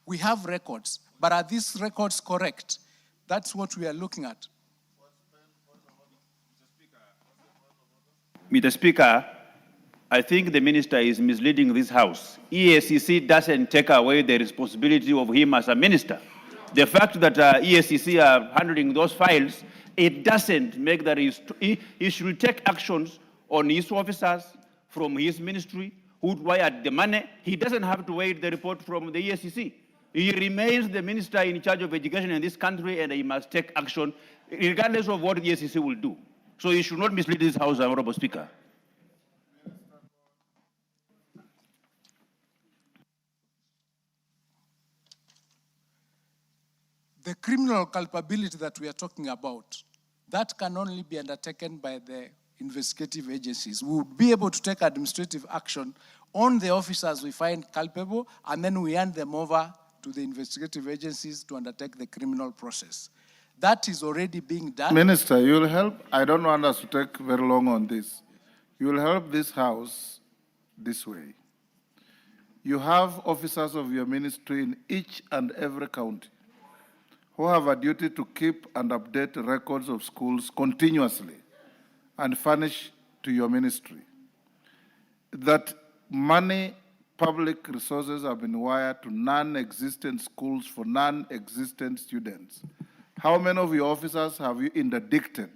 We have records, but are these records correct? That's what we are looking at. Mr. Speaker, I think the minister is misleading this House. EACC doesn't take away the responsibility of him as a minister. The fact that EACC are handling those files, it doesn't make that he should take actions on his officers from his ministry who wired the money. He doesn't have to wait the report from the EACC. He remains the minister in charge of education in this country, and he must take action regardless of what the EACC will do. So you should not mislead this House, Honorable Speaker. The criminal culpability that we are talking about, that can only be undertaken by the investigative agencies. We would be able to take administrative action on the officers we find culpable, and then we hand them over to the investigative agencies to undertake the criminal process. That is already being done. Minister, you'll help. I don't want us to take very long on this. You'll help this House this way. You have officers of your ministry in each and every county who have a duty to keep and update records of schools continuously and furnish to your ministry. That money, public resources have been wired to non-existent schools for non-existent students. How many of your officers have you interdicted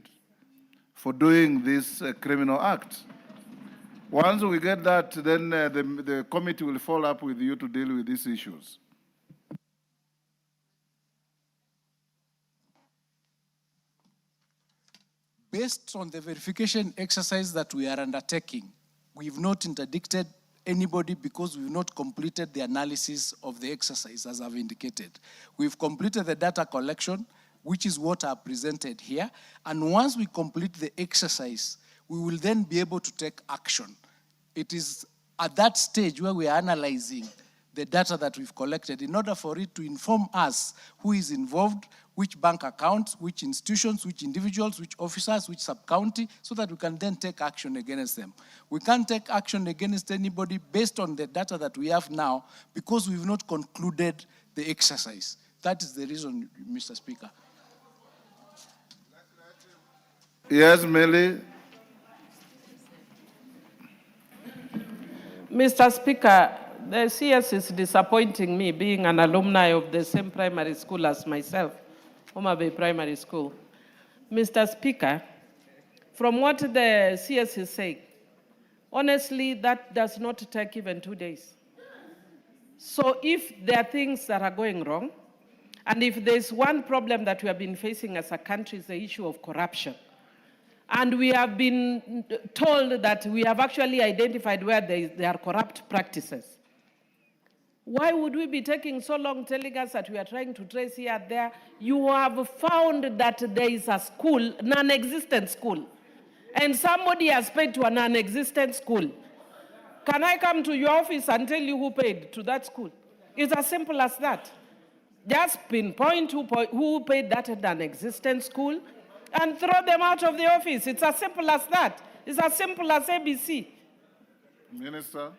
for doing this criminal act? Once we get that, then the committee will follow up with you to deal with these issues. Based on the verification exercise that we are undertaking, we've not interdicted anybody because we've not completed the analysis of the exercise, as I've indicated. We've completed the data collection, which is what I presented here. And once we complete the exercise, we will then be able to take action. It is at that stage where we are analyzing the data that we've collected in order for it to inform us who is involved, which bank accounts, which institutions, which individuals, which officers, which sub-county, so that we can then take action against them. We can't take action against anybody based on the data that we have now because we've not concluded the exercise. That is the reason, Mr. Speaker. Yes, Millie. Mr. Speaker, the CS is disappointing me, being an alumni of the same primary school as myself, Homa Bay Primary School. Mr. Speaker, from what the CS is saying, honestly, that does not take even 2 days. So if there are things that are going wrong, and if there's one problem that we have been facing as a country, is the issue of corruption. And we have been told that we have actually identified where there are corrupt practices. Why would we be taking so long telling us that we are trying to trace here and there? You have found that there is a school, non-existent school, and somebody has paid to a non-existent school. Can I come to your office and tell you who paid to that school? It's as simple as that. Just pinpoint who paid that non-existent school and throw them out of the office. It's as simple as that. It's as simple as ABC. Minister,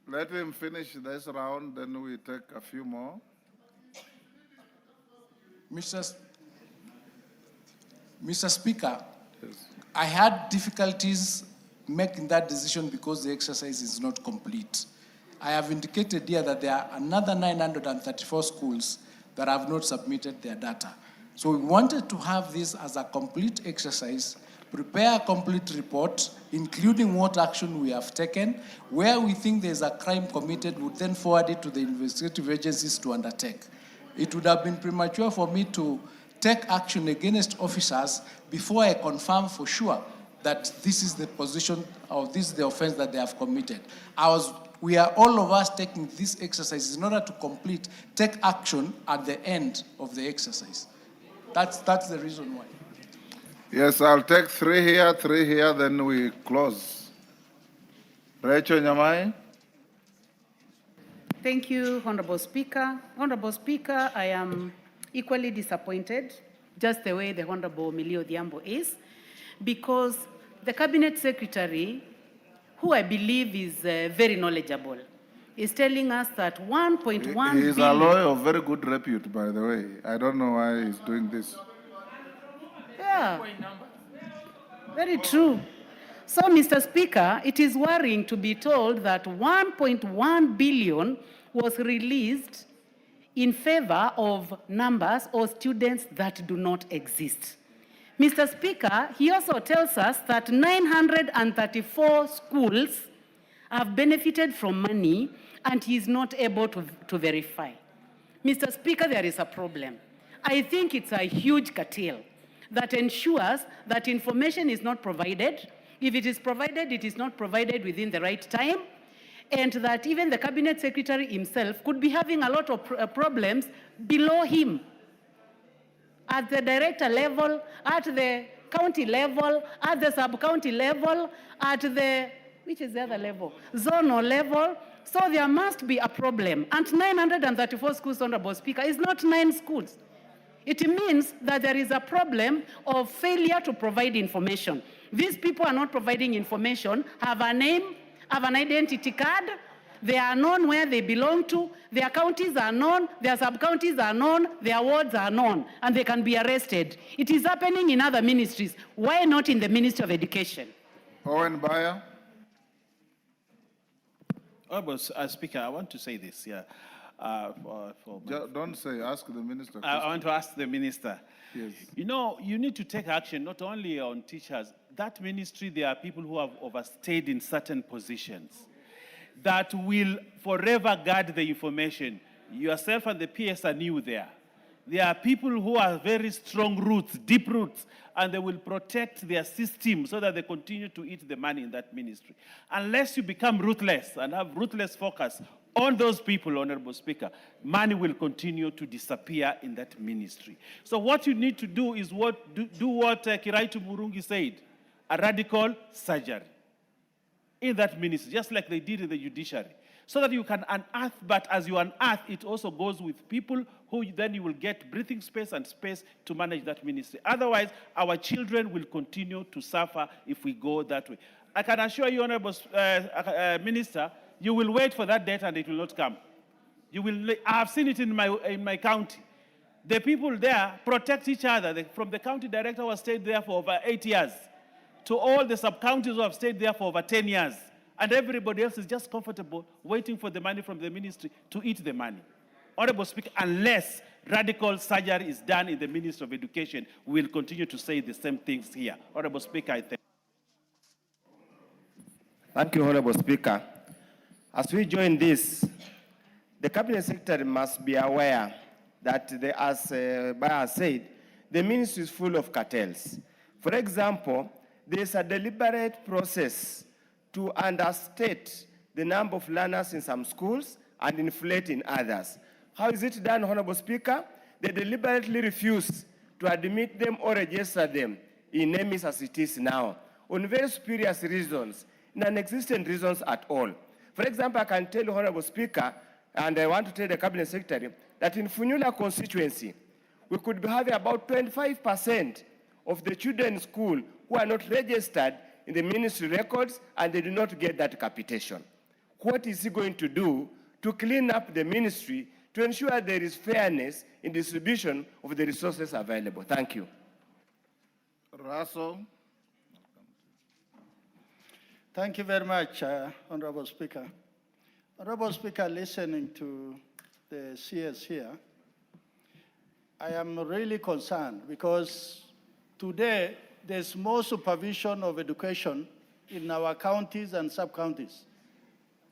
let him finish this round, then we take a few more. Mr. Speaker, Yes. I had difficulties making that decision because the exercise is not complete. I have indicated here that there are another 934 schools that have not submitted their data. So we wanted to have this as a complete exercise, prepare a complete report, including what action we have taken. Where we think there's a crime committed, we would then forward it to the investigative agencies to undertake. It would have been premature for me to take action against officers before I confirm for sure that this is the position or this is the offense that they have committed. We are all of us taking this exercise in order to take action at the end of the exercise. That's the reason why. Yes, I'll take 3 here, then we close. Rachel Nyamai. Thank you, Honorable Speaker. Honorable Speaker, I am equally disappointed, just the way the Honorable Millie Odhiambo is, because the Cabinet Secretary, who I believe is very knowledgeable, is telling us that 1.1 He is a billion. lawyer of very good repute, by the way. I don't know why he's doing this. Yeah, very true. So, Mr. Speaker, it is worrying to be told that 1.1 billion was released in favor of numbers or students that do not exist. Mr. Speaker, he also tells us that 934 schools have benefited from money and he is not able to verify. Mr. Speaker, there is a problem. I think it's a huge cartel that ensures that information is not provided. If it is provided, it is not provided within the right time, and that even the cabinet secretary himself could be having a lot of problems below him, at the director level, at the county level, at the sub-county level, at the, which is the other level? Zonal level. So there must be a problem. And 934 schools, Honorable Speaker, is not 9 schools. It means that there is a problem of failure to provide information. These people are not providing information, have a name, have an identity card, they are known where they belong to, their counties are known, their sub-counties are known, their wards are known, and they can be arrested. It is happening in other ministries. Why not in the Ministry of Education? Owen Bayer. Honorable Speaker, I want to say this, yeah. Don't say, ask the minister. I want to ask the minister. Yes. You know, you need to take action not only on teachers. That ministry, there are people who have overstayed in certain positions that will forever guard the information. Yourself and the PS are new there. There are people who are very strong roots, deep roots, and they will protect their system so that they continue to eat the money in that ministry. Unless you become ruthless and have ruthless focus on those people, Honorable Speaker, money will continue to disappear in that ministry. So what you need to do is do what Kiraitu Murungi said, a radical surgery in that ministry, just like they did in the judiciary, so that you can unearth, but as you unearth, it also goes with people who then you will get breathing space and space to manage that ministry. Otherwise, our children will continue to suffer if we go that way. I can assure you, Honorable Minister, you will wait for that date and it will not come. You will. I have seen it in my county. The people there protect each other. From the county director who has stayed there for over 8 years, to all the sub-counties who have stayed there for over 10 years. And everybody else is just comfortable waiting for the money from the ministry to eat the money. Honorable Speaker, unless radical surgery is done in the Ministry of Education, we will continue to say the same things here. Honorable Speaker, I thank you. Thank you, Honorable Speaker. As we join this, the Cabinet Secretary must be aware that, as Bayer said, the ministry is full of cartels. For example, there is a deliberate process to understate the number of learners in some schools and inflate in others. How is it done, Honorable Speaker? They deliberately refuse to admit them or register them in NEMIS as it is now, on very spurious reasons, non-existent reasons at all. For example, I can tell you, Honorable Speaker, and I want to tell the Cabinet Secretary, that in Funyula constituency, we could be having about 25% of the children in school who are not registered in the ministry records and they do not get that capitation. What is he going to do to clean up the ministry to ensure there is fairness in distribution of the resources available? Thank you. Russell. Thank you very much, Honorable Speaker. Honorable Speaker, listening to the CS here, I am really concerned because today there's more supervision of education in our counties and sub-counties.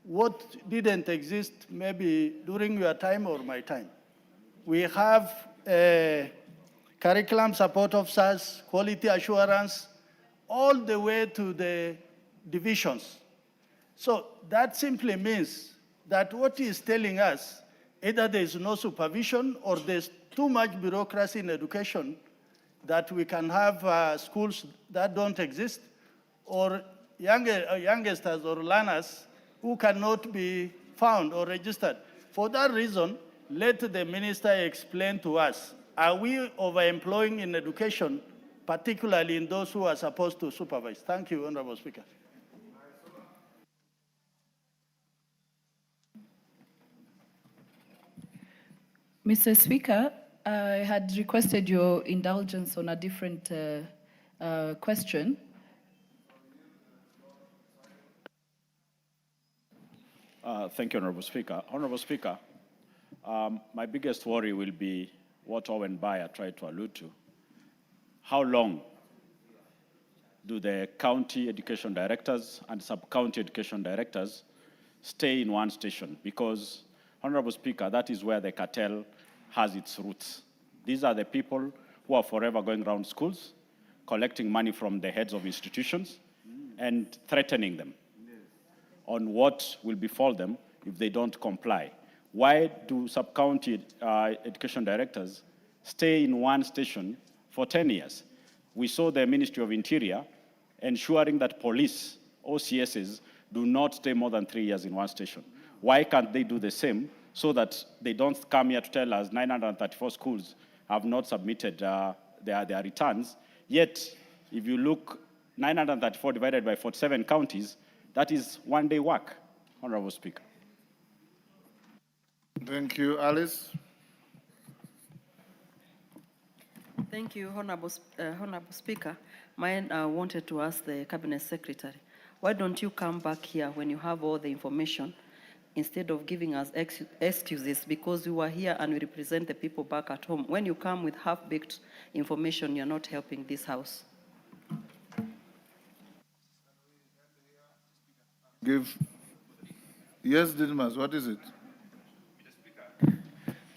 What didn't exist maybe during your time or my time. We have curriculum support officers, quality assurance, all the way to the divisions. So that simply means that what he is telling us, either there is no supervision or there's too much bureaucracy in education that we can have schools that don't exist, or youngsters or learners who cannot be found or registered. For that reason, let the minister explain to us, are we overemploying in education, particularly in those who are supposed to supervise? Thank you, Honorable Speaker. Mr. Speaker, I had requested your indulgence on a different question. Thank you, Honorable Speaker. Honorable Speaker, my biggest worry will be what Owen Bayer tried to allude to. How long do the county education directors and sub-county education directors stay in one station? Because, Honorable Speaker, that is where the cartel has its roots. These are the people who are forever going around schools, collecting money from the heads of institutions and threatening them on what will befall them if they don't comply. Why do sub-county education directors stay in one station for 10 years? We saw the Ministry of Interior ensuring that police, OCSs, do not stay more than 3 years in one station. Why can't they do the same so that they don't come here to tell us 934 schools have not submitted their returns? Yet, if you look, 934 divided by 47 counties, that is one-day work, Honorable Speaker. Thank you. Alice? Thank you, Honorable Speaker. Mine wanted to ask the Cabinet Secretary, why don't you come back here when you have all the information instead of giving us excuses because we were here and we represent the people back at home? When you come with half-baked information, you're not helping this House. Yes, Didmas, what is it?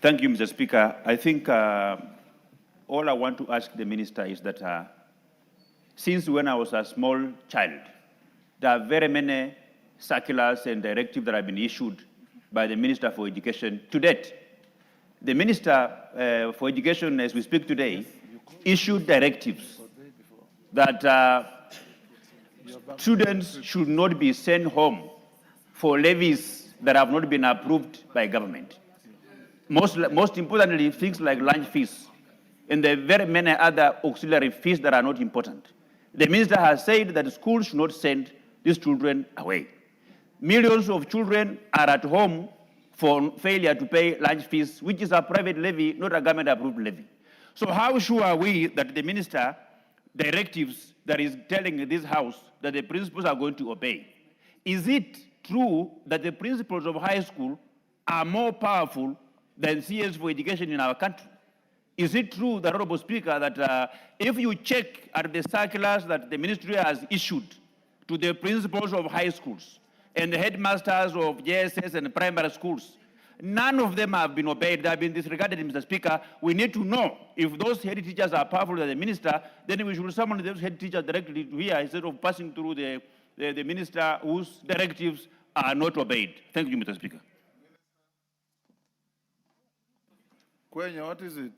Thank you, Mr. Speaker. I think all I want to ask the minister is that since when I was a small child, there are very many circulars and directives that have been issued by the Minister for Education to date. The Minister for Education, as we speak today, issued directives that students should not be sent home for levies that have not been approved by government. Most importantly, things like lunch fees and the very many other auxiliary fees that are not important. The minister has said that schools should not send these children away. Millions of children are at home for failure to pay lunch fees, which is a private levy, not a government-approved levy. So how sure are we that the minister directives that is telling this House that the principals are going to obey? Is it true that the principals of high school are more powerful than CS for education in our country? Is it true, the Honorable Speaker, that if you check at the circulars that the ministry has issued to the principals of high schools and the headmasters of JSS and primary schools, none of them have been obeyed. They have been disregarded, Mr. Speaker. We need to know if those head teachers are powerful than the minister, then we should summon those head teachers directly to here instead of passing through the minister whose directives are not obeyed. Thank you, Mr. Speaker. Kwenya, what is it?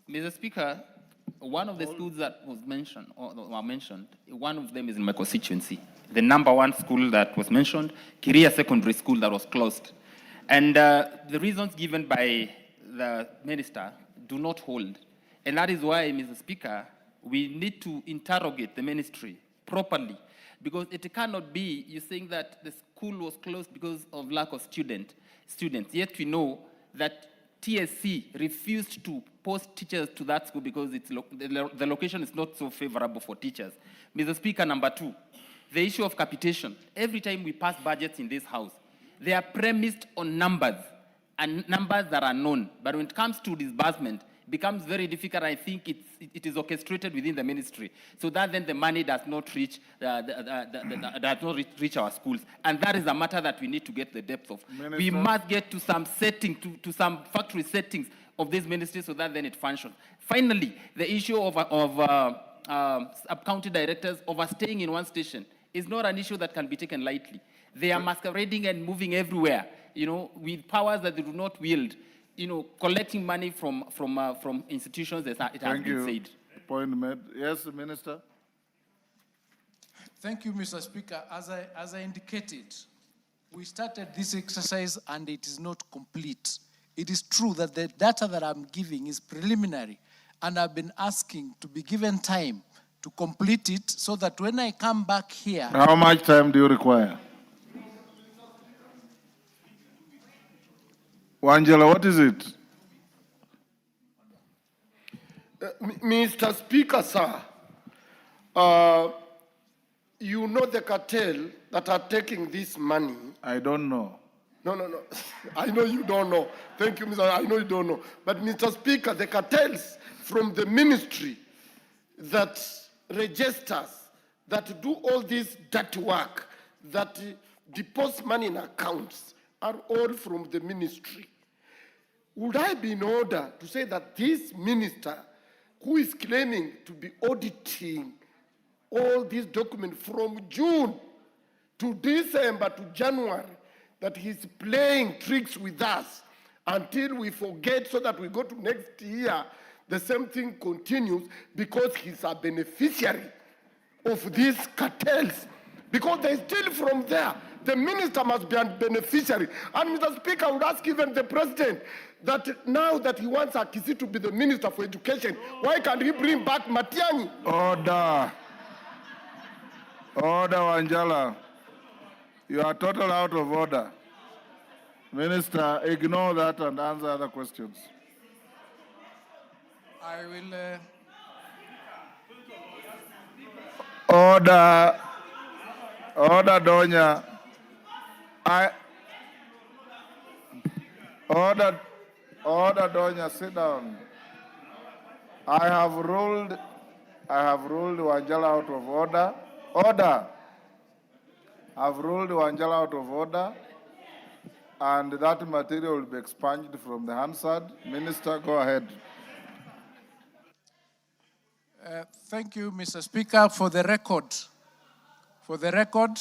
Mr. Speaker, one of the schools that was mentioned, or were mentioned, one of them is in my constituency. The number one school that was mentioned, Kiria Secondary School, that was closed. And the reasons given by the minister do not hold. And that is why, Mr. Speaker, we need to interrogate the ministry properly. Because it cannot be you saying that the school was closed because of lack of students. Yet we know that TSC refused to post teachers to that school because the location is not so favorable for teachers. Mr. Speaker, number two, the issue of capitation. Every time we pass budgets in this House, they are premised on numbers, and numbers that are known. But when it comes to disbursement, it becomes very difficult. I think it is orchestrated within the ministry, so that then the money does not reach reach our schools, and that is a matter that we need to get the depth of. Minister? We must get to some setting, to some factory settings of this ministry, so that then it functions. Finally, the issue of sub-county directors overstaying in one station is not an issue that can be taken lightly. They are masquerading and moving everywhere, with powers that they do not wield. Collecting money from institutions, as it has been said. Point made. Yes, Minister. Thank you, Mr. Speaker. As I indicated, we started this exercise and it is not complete. It is true that the data that I'm giving is preliminary, and I've been asking to be given time to complete it so that when I come back here... How much time do you require? Wangela, what is it? Mr. Speaker, sir, you know the cartel that are taking this money. I don't know. No. I know you don't know. Thank you, Mr. I know you don't know. But, Mr. Speaker, the cartels from the ministry that registers, that do all this dirty work, that deposit money in accounts, are all from the ministry. Would I be in order to say that this minister, who is claiming to be auditing all these documents from June to December to January, that he's playing tricks with us until we forget so that we go to next year, the same thing continues because he's a beneficiary of these cartels. Because they steal from there. The minister must be a beneficiary. And Mr. Speaker, I would ask even the president that now that he wants Akisi to be the minister for education, why can't he bring back MATIANG'I? Order. Order, Wangela. You are totally out of order. Minister, ignore that and answer other questions. I will. Order. Order, Donya. Order, Donya, sit down. I have ruled Wangela out of order. Order. I've ruled Wangela out of order, and that material will be expunged from the Hansard. Minister, go ahead. Thank you, Mr. Speaker. For the record,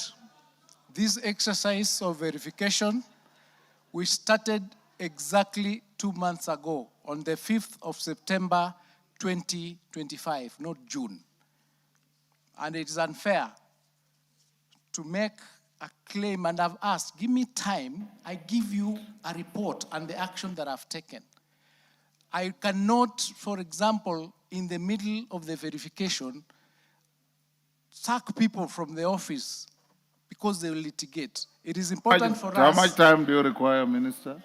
this exercise of verification, we started exactly 2 months ago, on the 5th of September 2025, not June. And it is unfair to make a claim, and I've asked, give me time, I give you a report and the action that I've taken. I cannot, for example, in the middle of the verification, sack people from the office because they will litigate. It is important for us. How much time do you require, Minister?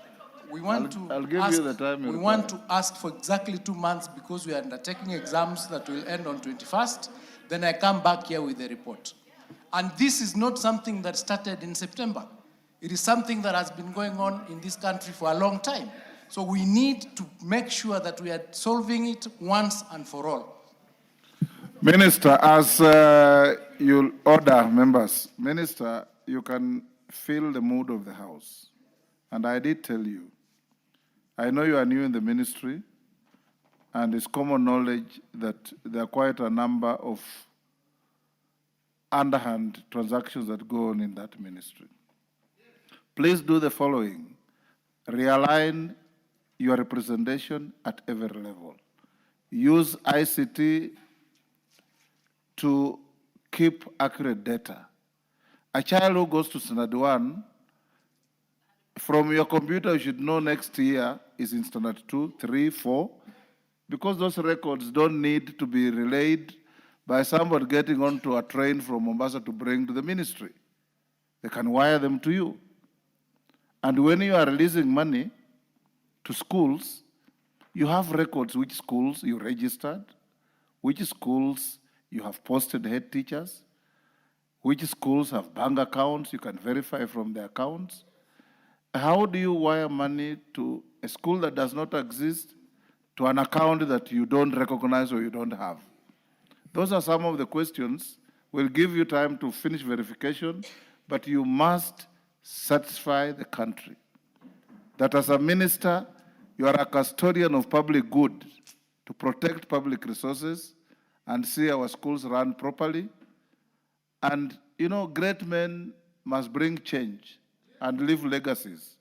We want I'll give you the time you we require. want to ask for exactly 2 months because we are undertaking exams that will end on 21st. Then I come back here with the report. And this is not something that started in September. It is something that has been going on in this country for a long time. So we need to make sure that we are solving it once and for all. Minister, as you'll order members, Minister, you can feel the mood of the House. And I did tell you, I know you are new in the ministry, and it's common knowledge that there are quite a number of underhand transactions that go on in that ministry. Please do the following. Realign your representation at every level. Use ICT to keep accurate data. A child who goes to Standard 1, from your computer, you should know next year is in Standard 2, 3, 4, because those records don't need to be relayed by somebody getting onto a train from Mombasa to bring to the ministry. They can wire them to you. And when you are releasing money to schools, you have records which schools you registered, which schools you have posted head teachers, which schools have bank accounts, you can verify from the accounts. How do you wire money to a school that does not exist to an account that you don't recognize or you don't have? Those are some of the questions. We'll give you time to finish verification, but you must satisfy the country that as a minister, you are a custodian of public good to protect public resources and see our schools run properly. And, you know, great men must bring change and leave legacies.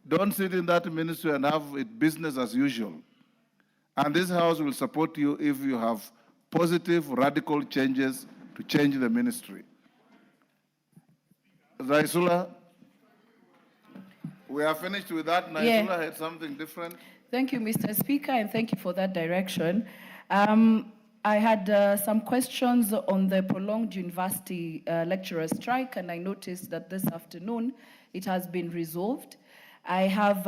Don't sit in that ministry and have it business as usual. And this House will support you if you have positive, radical changes to change the ministry. Raisula, we are finished with that. Naisula had something different. Thank you, Mr. Speaker, and thank you for that direction. I had some questions on the prolonged university lecturer strike, and I noticed that this afternoon it has been resolved. I have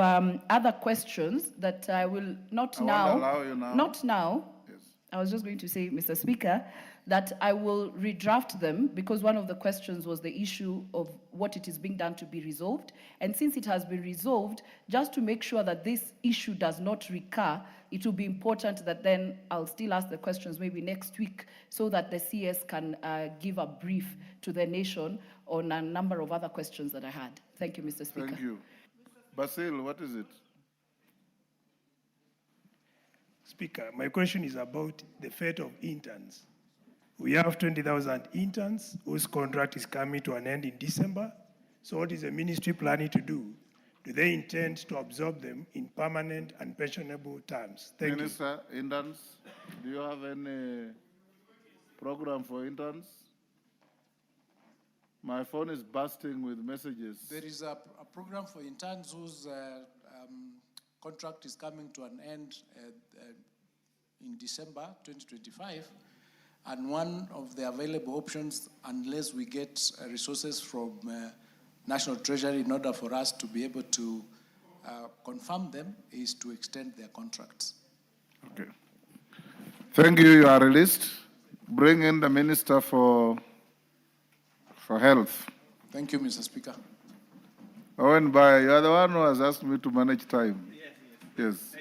other questions that I will not I now. won't allow you now. Not now. Yes. I was just going to say, Mr. Speaker, that I will redraft them because one of the questions was the issue of what it is being done to be resolved. And since it has been resolved, just to make sure that this issue does not recur, it will be important that then I'll still ask the questions maybe next week so that the CS can give a brief to the nation on a number of other questions that I had. Thank you, Mr. Speaker. Thank you. Basil, what is it? Speaker, my question is about the fate of interns. We have 20,000 interns whose contract is coming to an end in December. So what is the ministry planning to do? Do they intend to absorb them in permanent and pensionable terms? Thank Minister, interns, do you have any program for interns? My phone is bursting with messages. There is a program for interns whose contract is coming to an end in December 2025. And one of the available options, unless we get resources from National Treasury in order for us to be able to confirm them, is to extend their contracts. Okay. Thank you. You are released. Bring in the Minister for Health. Thank you, Mr. Speaker. Owen Baya, you are the one who has asked me to manage time. Yes.